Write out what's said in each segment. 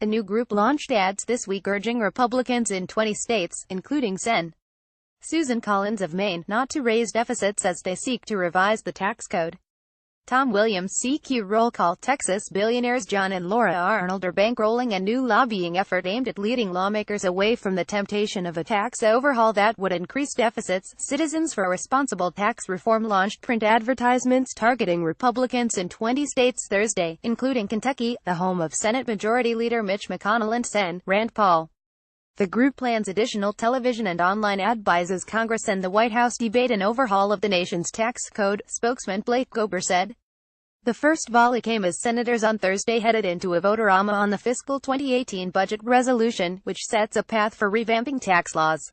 The new group launched ads this week urging Republicans in 20 states, including Sen. Susan Collins of Maine, not to raise deficits as they seek to revise the tax code. Tom Williams CQ Roll Call. Texas billionaires John and Laura Arnold are bankrolling a new lobbying effort aimed at leading lawmakers away from the temptation of a tax overhaul that would increase deficits. Citizens for Responsible Tax Reform launched print advertisements targeting Republicans in 20 states Thursday, including Kentucky, the home of Senate Majority Leader Mitch McConnell and Sen. Rand Paul. The group plans additional television and online ad buys as Congress and the White House debate an overhaul of the nation's tax code, spokesman Blake Gober said. The first volley came as senators on Thursday headed into a vote-a-rama on the fiscal 2018 budget resolution, which sets a path for revamping tax laws.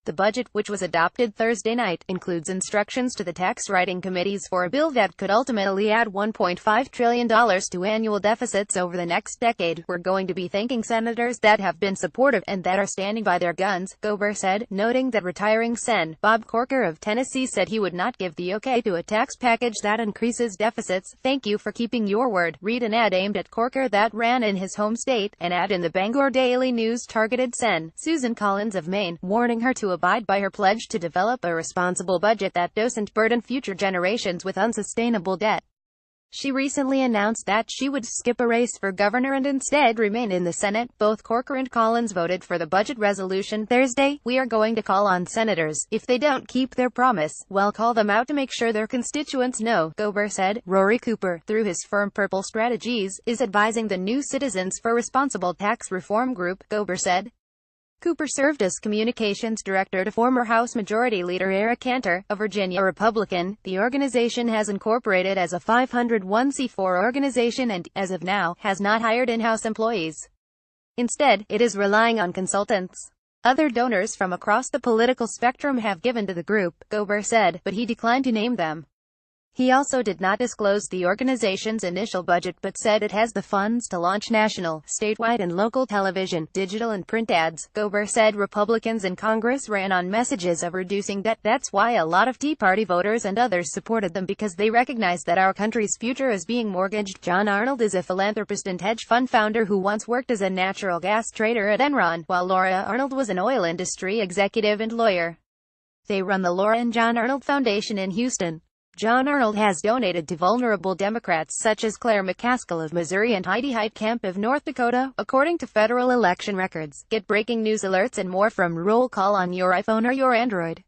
The budget, which was adopted Thursday night, includes instructions to the tax writing committees for a bill that could ultimately add $1.5 trillion to annual deficits over the next decade. We're going to be thanking senators that have been supportive and that are standing by their guns, Gober said, noting that retiring Sen. Bob Corker of Tennessee said he would not give the okay to a tax package that increases deficits. Thank you for keeping your word. Read an ad aimed at Corker that ran in his home state. An ad in the Bangor Daily News targeted Sen. Susan Collins of Maine, warning her to abide by her pledge to develop a responsible budget that doesn't burden future generations with unsustainable debt. She recently announced that she would skip a race for governor and instead remain in the Senate. Both Corker and Collins voted for the budget resolution Thursday. We are going to call on senators. If they don't keep their promise, we'll call them out to make sure their constituents know, Gober said. Rory Cooper, through his firm Purple Strategies, is advising the new Citizens for Responsible Tax Reform group, Gober said. Cooper served as communications director to former House Majority Leader Eric Cantor, a Virginia Republican. The organization has incorporated as a 501c4 organization and, as of now, has not hired in-house employees. Instead, it is relying on consultants. Other donors from across the political spectrum have given to the group, Gober said, but he declined to name them. He also did not disclose the organization's initial budget but said it has the funds to launch national, statewide and local television, digital and print ads. Gober said Republicans in Congress ran on messages of reducing debt. That's why a lot of Tea Party voters and others supported them, because they recognize that our country's future is being mortgaged. John Arnold is a philanthropist and hedge fund founder who once worked as a natural gas trader at Enron, while Laura Arnold was an oil industry executive and lawyer. They run the Laura and John Arnold Foundation in Houston. John Arnold has donated to vulnerable Democrats such as Claire McCaskill of Missouri and Heidi Heitkamp of North Dakota, according to federal election records. Get breaking news alerts and more from Roll Call on your iPhone or your Android.